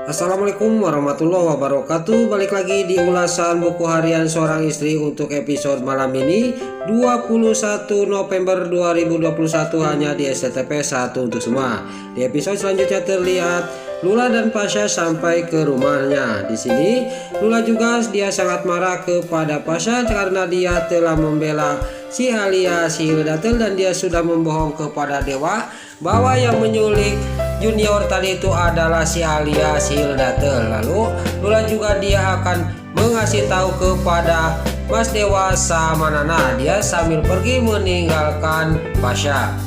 Assalamualaikum warahmatullahi wabarakatuh. Balik lagi di ulasan buku harian seorang istri untuk episode malam ini 21 November 2021 hanya di SCTP 1 untuk semua. Di episode selanjutnya terlihat Lula dan Pasha sampai ke rumahnya. Di sini Lula juga dia sangat marah kepada Pasha karena dia telah membela si Alia si Hildatel dan dia sudah membohong kepada Dewa bahwa yang menyulik Junior tadi itu adalah si Alia si Hildatel. Lalu Lula juga dia akan mengasih tahu kepada Mas Dewa sama Nana dia sambil pergi meninggalkan Pasha.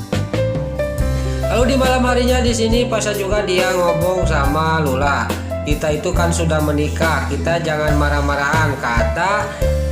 Lalu di malam harinya di sini Pasha juga dia ngomong sama Lula, kita itu kan sudah menikah, kita jangan marah-marahan, kata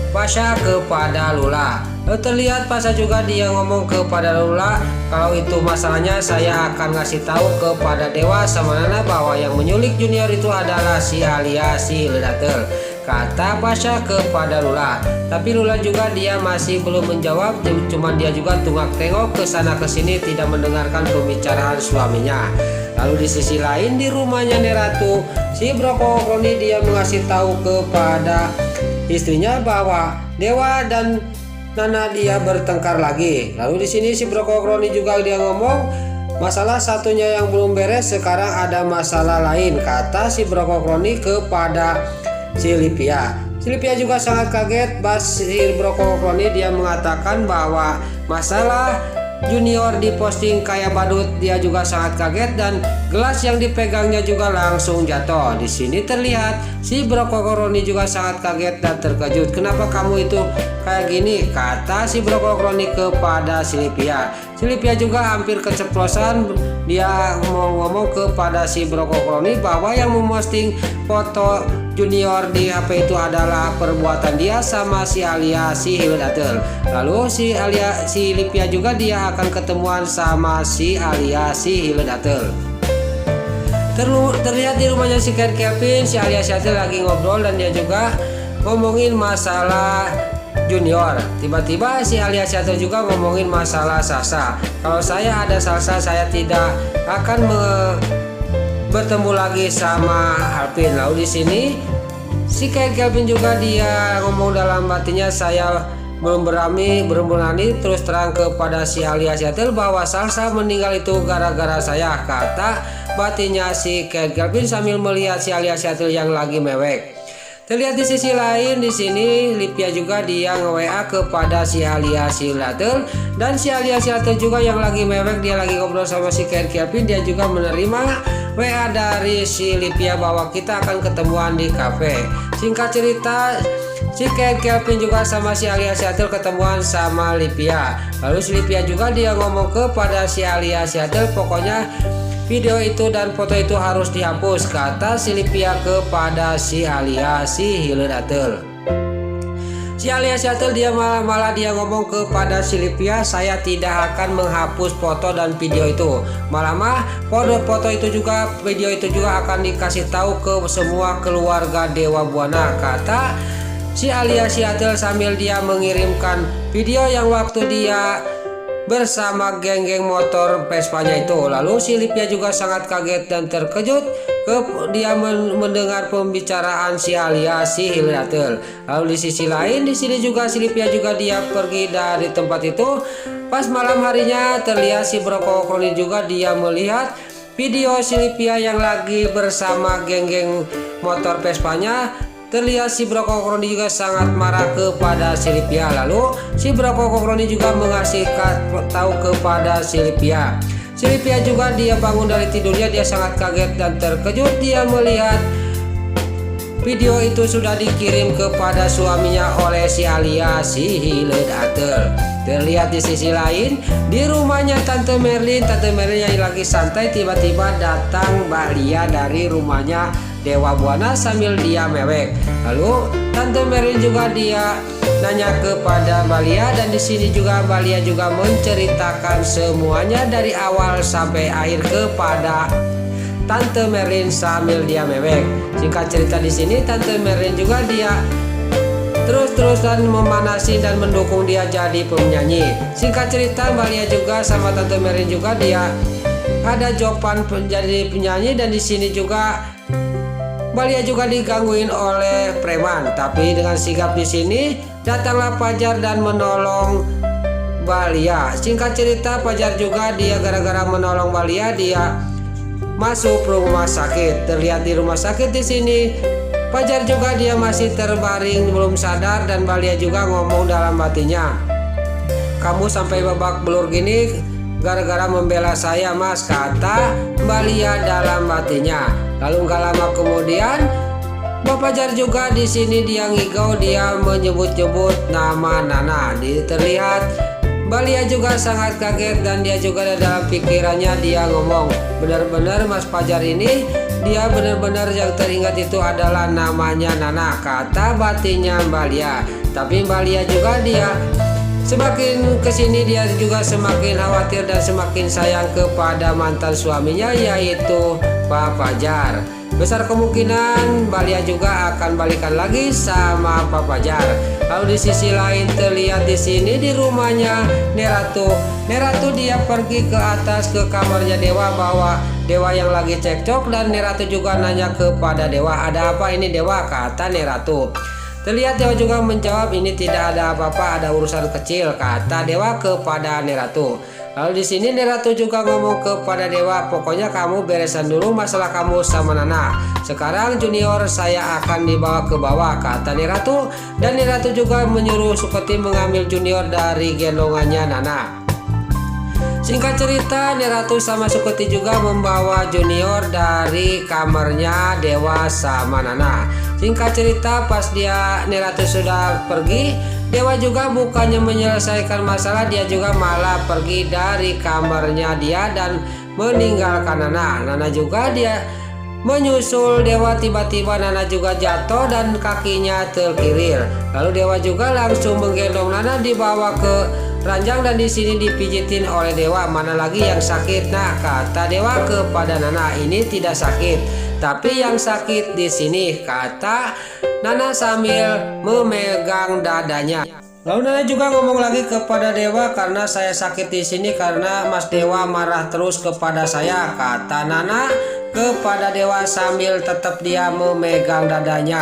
Pasha kepada Lula. Lalu terlihat Pasha juga dia ngomong kepada Lula, kalau itu masalahnya saya akan ngasih tahu kepada Dewa sama Nana bahwa yang menyulik Junior itu adalah si Alia si Hildatel, kata Pasha kepada Lula. Tapi Lula juga dia masih belum menjawab, cuma dia juga tunggak tengok ke sana ke sini tidak mendengarkan pembicaraan suaminya. Lalu di sisi lain di rumahnya Neratu, si Brokoloni dia mengasih tahu kepada istrinya bahwa Dewa dan Nana dia bertengkar lagi. Lalu di sini si Brokoloni juga dia ngomong, masalah satunya yang belum beres, sekarang ada masalah lain, kata si Brokoloni kepada si Lipia. Si Lipia juga sangat kaget. Si Brokoloni dia mengatakan bahwa masalah Junior diposting kayak badut, dia juga sangat kaget dan gelas yang dipegangnya juga langsung jatuh. Di sini terlihat si Brokoloni juga sangat kaget dan terkejut. Kenapa kamu itu kayak gini? Kata si Brokoloni kepada si Lipia. Si Lipia juga hampir keceplosan. Dia mau ngomong kepada si Brokoloni bahwa yang memposting foto Junior di HP itu adalah perbuatan dia sama si Alia si Hildatel. Lalu si Lipia juga dia akan ketemuan sama si Alia si Hildatel. Terlihat di rumahnya si Kevin, si Alia si Hildatel lagi ngobrol dan dia juga ngomongin masalah Junior. Tiba-tiba si Alia si Hildatel juga ngomongin masalah Sasa. Kalau saya ada Sasa, saya tidak akan bertemu lagi sama Alvin. Lalu di sini si Kevin juga dia ngomong dalam hatinya, saya belum berani terus terang kepada si Alia si Hildatel bahwa Salsa meninggal itu gara-gara saya, kata batinnya si Kevin sambil melihat si Alia si Hildatel yang lagi mewek. Terlihat di sisi lain di sini Lipia juga dia nge-WA kepada si Alia si Hildatel dan si Alia si Hildatel juga yang lagi mewek, dia lagi ngobrol sama si Kevin, dia juga menerima WA dari si Lipia bahwa kita akan ketemuan di kafe. Singkat cerita si Kevin juga sama si Alia si Hildatel ketemuan sama Lipia. Lalu si Lipia juga dia ngomong kepada si Alia si Hildatel, pokoknya video itu dan foto itu harus dihapus, kata si Lipia kepada si Alia si Hildatel. Si Alia si Hildatel dia malah dia ngomong kepada si Lipia, saya tidak akan menghapus foto dan video itu. Malah foto itu juga video itu juga akan dikasih tahu ke semua keluarga Dewa Buana, kata si Alia si Hildatel sambil dia mengirimkan video yang waktu dia bersama geng-geng motor Vespanya itu. Lalu si Lipia juga sangat kaget dan terkejut dia mendengar pembicaraan si Alia si Hildatel. Lalu di sisi lain di sini juga si Lipia juga dia pergi dari tempat itu. Pas malam harinya terlihat si Brokoloni juga dia melihat video si Lipia yang lagi bersama geng-geng motor Vespanya. Terlihat si Brokoloni juga sangat marah kepada si Lipia. Lalu si Brokoloni juga mengasih tahu kepada si Lipia. Si Lipia juga dia bangun dari tidurnya, dia sangat kaget dan terkejut. Dia melihat video itu sudah dikirim kepada suaminya oleh si Alia si Hildatel. Terlihat di sisi lain di rumahnya Tante Merlin yang lagi santai, tiba-tiba datang Mbak Lia dari rumahnya Dewa Buana sambil dia mewek. Lalu Tante Merlin juga dia nanya kepada Mbak Lia dan di sini juga Mbak Lia juga menceritakan semuanya dari awal sampai akhir kepada Tante Merlin sambil dia mewek. Singkat cerita di sini Tante Merlin juga dia terus-terusan memanasi dan mendukung dia jadi penyanyi. Singkat cerita Mbak Lia juga sama Tante Merlin juga dia ada jawaban menjadi penyanyi dan di sini juga Balia juga digangguin oleh preman, tapi dengan sigap di sini datanglah Fajar dan menolong Balia. Singkat cerita, Fajar juga dia gara-gara menolong Balia dia masuk rumah sakit. Terlihat di rumah sakit di sini Fajar juga dia masih terbaring belum sadar, dan Balia juga ngomong dalam hatinya, "Kamu sampai babak belur gini gara-gara membela saya, Mas," kata Balia dalam hatinya. Lalu gak lama kemudian Bapak Fajar juga di sini dia ngigau, dia menyebut-nyebut nama Nana. Terlihat Balia juga sangat kaget, dan dia juga dalam pikirannya dia ngomong, benar-benar Mas Fajar ini dia benar-benar yang teringat itu adalah namanya Nana, kata batinnya Balia. Tapi Balia juga dia semakin kesini dia juga semakin khawatir dan semakin sayang kepada mantan suaminya, yaitu Pak Fajar. Besar kemungkinan Balia juga akan balikan lagi sama Pak Fajar. Lalu di sisi lain terlihat di sini di rumahnya Neratu. Neratu dia pergi ke atas ke kamarnya Dewa, bawa Dewa yang lagi cekcok, dan Neratu juga nanya kepada Dewa, "Ada apa ini Dewa?" kata Neratu. Terlihat Dewa juga menjawab, "Ini tidak ada apa-apa, ada urusan kecil," kata Dewa kepada Neratu. Lalu di sini Neratu juga ngomong kepada Dewa, "Pokoknya kamu beresan dulu masalah kamu sama Nana. Sekarang Junior saya akan dibawa ke bawah," kata Neratu. Dan Neratu juga menyuruh Suketi mengambil Junior dari gendongannya Nana. Singkat cerita, Neratu sama Suketi juga membawa Junior dari kamarnya Dewa sama Nana. Singkat cerita, pas Neratu sudah pergi, Dewa juga bukannya menyelesaikan masalah, dia juga malah pergi dari kamarnya dia dan meninggalkan Nana. Nana juga dia menyusul Dewa. Tiba-tiba Nana juga jatuh dan kakinya terkirir. Lalu Dewa juga langsung menggendong Nana dibawa ke ranjang, dan di sini dipijitin oleh Dewa. "Mana lagi yang sakit?" Nah, kata Dewa kepada Nana, "Ini tidak sakit, tapi yang sakit di sini," kata Nana sambil memegang dadanya. Lalu Nana juga ngomong lagi kepada Dewa, "Karena saya sakit di sini karena Mas Dewa marah terus kepada saya," kata Nana kepada Dewa sambil tetap dia memegang dadanya.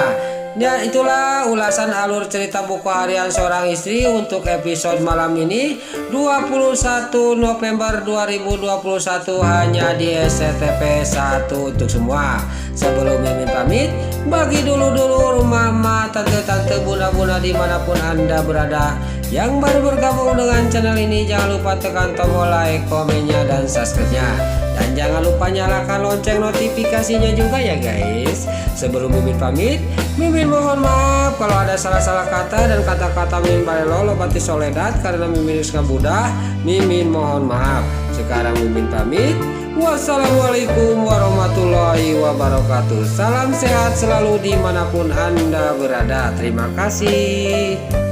Ya, itulah ulasan alur cerita buku harian seorang istri untuk episode malam ini 21 November 2021 hanya di SCTV 1 untuk semua. Sebelum Mimin pamit, bagi dulu mama, tante-tante, bunda-bunda dimanapun Anda berada yang baru bergabung dengan channel ini, jangan lupa tekan tombol like, komennya, dan subscribe-nya. Dan jangan lupa nyalakan lonceng notifikasinya juga ya guys. Sebelum Mimin pamit, Mimin mohon maaf kalau ada salah-salah kata dan kata-kata Mimin balelo lobati soledat karena Mimin Buddha. Mimin mohon maaf. Sekarang Mimin pamit. Wassalamualaikum warahmatullahi wabarakatuh. Salam sehat selalu dimanapun Anda berada. Terima kasih.